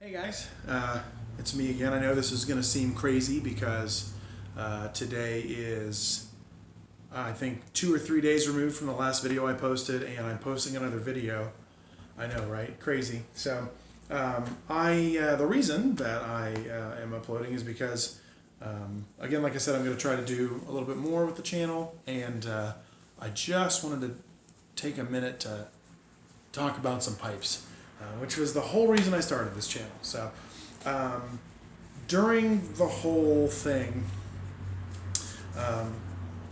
Hey guys, it's me again. I know this is going to seem crazy because today is, I think, 2 or 3 days removed from the last video I posted, and I'm posting another video. I know, right? Crazy. So, the reason that I am uploading is because, again, like I said, I'm going to try to do a little bit more with the channel, and I just wanted to take a minute to talk about some pipes. Which was the whole reason I started this channel. So, during the whole thing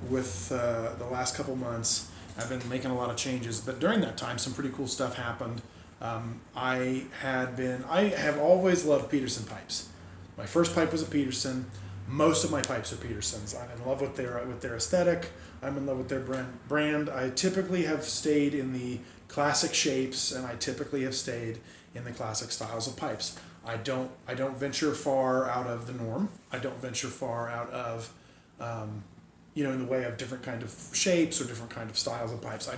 with the last couple months, I've been making a lot of changes. But during that time, some pretty cool stuff happened. I have always loved Peterson pipes. My first pipe was a Peterson. Most of my pipes are Petersons. I'm in love with their aesthetic. I'm in love with their brand. I typically have stayed in the classic shapes, and I typically have stayed in the classic styles of pipes. I don't venture far out of the norm. I don't venture far out of, in the way of different kind of shapes or different kind of styles of pipes.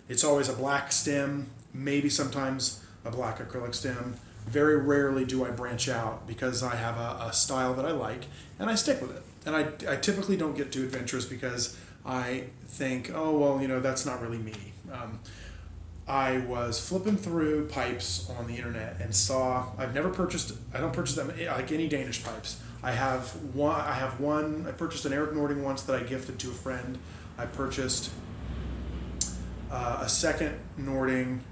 It's always a black stem, maybe sometimes a black acrylic stem. Very rarely do I branch out because I have a style that I like and I stick with it. And I typically don't get too adventurous because I think, oh, well, that's not really me. I was flipping through pipes on the internet and saw, I don't purchase them like any Danish pipes. I purchased an Eric Nording once that I gifted to a friend. I purchased a second Nording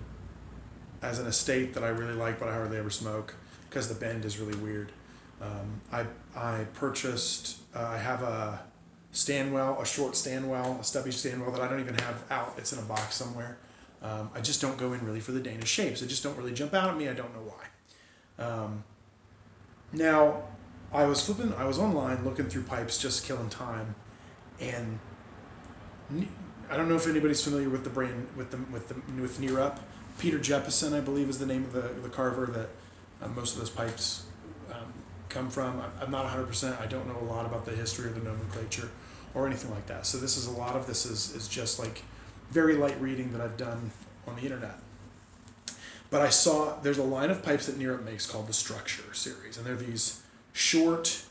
as an estate that I really like, but I hardly ever smoke because the bend is really weird. I purchased, I have a Stanwell, a short Stanwell, a stubby Stanwell that I don't even have out. It's in a box somewhere. I just don't go in really for the Danish shapes. They just don't really jump out at me. I don't know why. Now, I was online looking through pipes, just killing time, and I don't know if anybody's familiar with the brand, with Neerup. Peter Jeppesen, I believe, is the name of the carver that most of those pipes come from. I'm not 100%. I don't know a lot about the history of the nomenclature or anything like that. So a lot of this is just like very light reading that I've done on the internet. But I saw there's a line of pipes that Neerup makes called the Structure series, and they're these short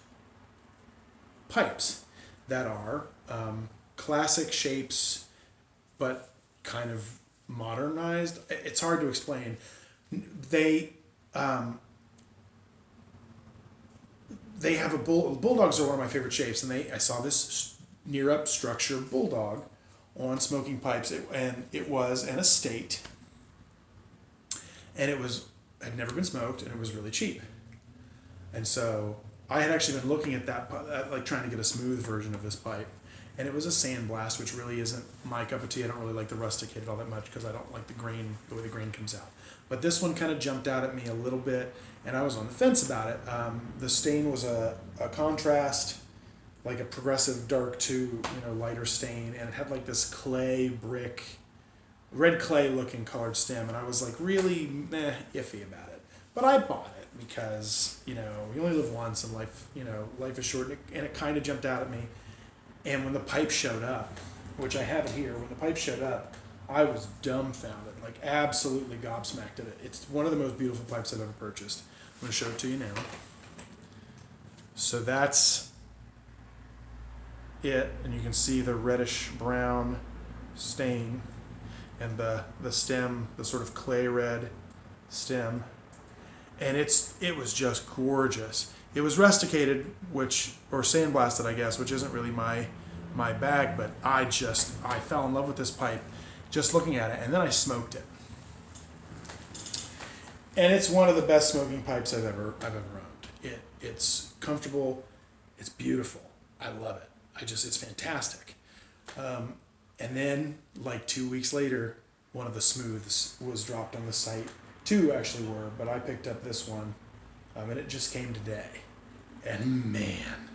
pipes that are classic shapes, but kind of modernized. It's hard to explain. They have a bulldogs are one of my favorite shapes, and I saw this Neerup Structure bulldog on smoking pipes, and it was an estate, and had never been smoked, and it was really cheap. And so I had actually been looking at that, like trying to get a smooth version of this pipe, and it was a sandblast, which really isn't my cup of tea. I don't really like the rusticated all that much because I don't like the way the grain comes out. But this one kind of jumped out at me a little bit, and I was on the fence about it. The stain was a contrast, like a progressive dark to lighter stain, and it had like this red clay looking colored stem, and I was like really iffy about it. But I bought it because you only live once, and life is short, and it kind of jumped out at me. And when the pipe showed up, which I have it here, when the pipe showed up, I was dumbfounded, like absolutely gobsmacked at it. It's one of the most beautiful pipes I've ever purchased. I'm going to show it to you now. So that's it, and you can see the reddish brown stain and the stem, the sort of clay red stem, and it was just gorgeous. It was rusticated, or sandblasted, I guess, which isn't really my bag, but I fell in love with this pipe just looking at it, and then I smoked it. And it's one of the best smoking pipes I've ever owned. It's comfortable, it's beautiful. I love it. It's fantastic. And then, like 2 weeks later, one of the smooths was dropped on the site. Two actually were, but I picked up this one, and it just came today. And man,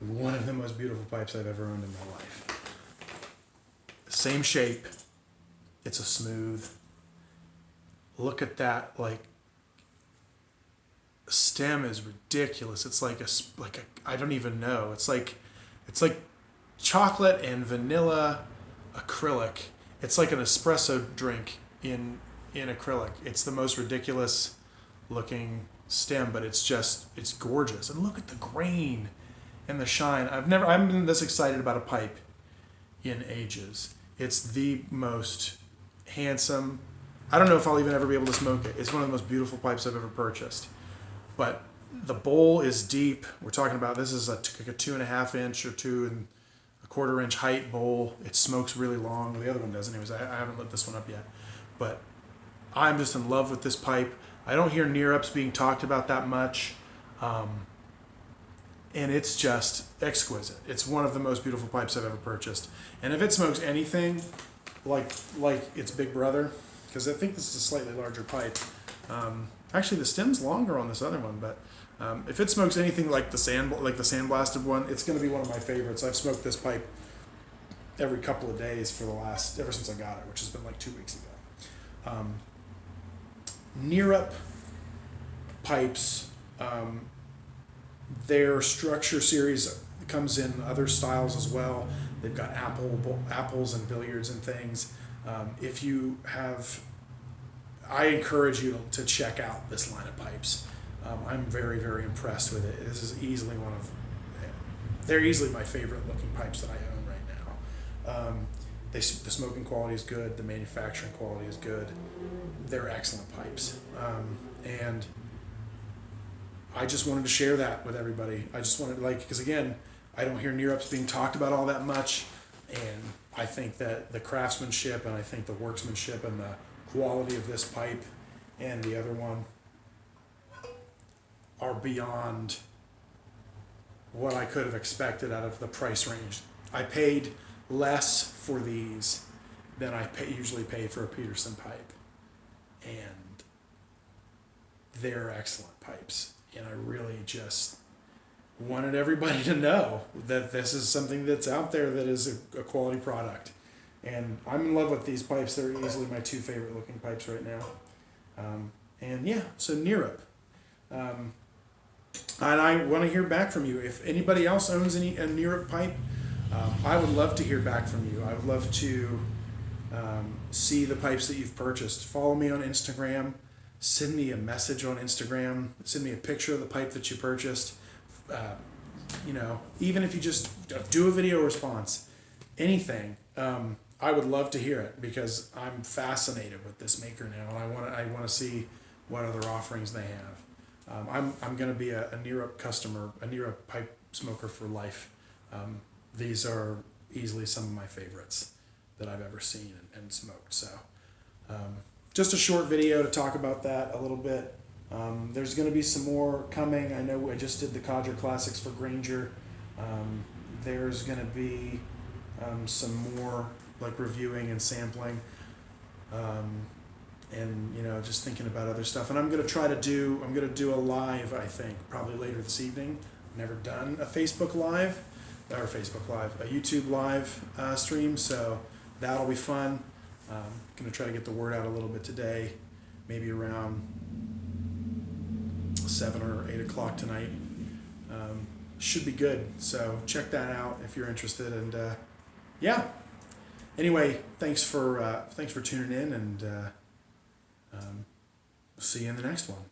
one of the most beautiful pipes I've ever owned in my life. Same shape. It's a smooth. Look at that, like, stem is ridiculous. It's like I don't even know. It's like chocolate and vanilla acrylic. It's like an espresso drink in acrylic. It's the most ridiculous looking stem, but it's gorgeous. And look at the grain and the shine. I haven't been this excited about a pipe in ages. It's the most handsome. I don't know if I'll even ever be able to smoke it. It's one of the most beautiful pipes I've ever purchased. But the bowl is deep. We're talking about, this is like a 2.5 inch or 2.25 inch height bowl. It smokes really long. The other one does anyways. I haven't lit this one up yet. But I'm just in love with this pipe. I don't hear Neerups being talked about that much. And it's just exquisite. It's one of the most beautiful pipes I've ever purchased. And if it smokes anything like its big brother, because I think this is a slightly larger pipe. Actually, the stem's longer on this other one, but if it smokes anything like the sandblasted one, it's going to be one of my favorites. I've smoked this pipe every couple of days ever since I got it, which has been like 2 weeks ago. Neerup pipes, their structure series comes in other styles as well. They've got apples and billiards and things. I encourage you to check out this line of pipes. I'm very, very impressed with it. This is they're easily my favorite looking pipes that I own right now. The smoking quality is good. The manufacturing quality is good. They're excellent pipes. And I just wanted to share that with everybody. I just wanted because again, I don't hear Neerups being talked about all that much. And I think that the craftsmanship and I think the workmanship and the quality of this pipe and the other one are beyond what I could have expected out of the price range. I paid less for these than I usually pay for a Peterson pipe. And they're excellent pipes. And I really just wanted everybody to know that this is something that's out there that is a quality product. And I'm in love with these pipes. They're easily my two favorite looking pipes right now. So Neerup. And I want to hear back from you. If anybody else owns a Neerup pipe, I would love to hear back from you. I would love to see the pipes that you've purchased. Follow me on Instagram. Send me a message on Instagram. Send me a picture of the pipe that you purchased. Even if you just do a video response, anything. I would love to hear it because I'm fascinated with this maker now, and I want to see what other offerings they have. I'm going to be a Neerup customer, a Neerup pipe smoker for life. These are easily some of my favorites that I've ever seen and smoked. So, just a short video to talk about that a little bit. There's going to be some more coming. I know I just did the Codger Classics for Granger. There's going to be some more like reviewing and sampling, and just thinking about other stuff. And I'm going to do a live, I think, probably later this evening. I've never done a YouTube live stream, so that'll be fun. Going to try to get the word out a little bit today, maybe around 7 or 8 o'clock tonight. Should be good. So check that out if you're interested. And anyway, thanks for tuning in, and see you in the next one.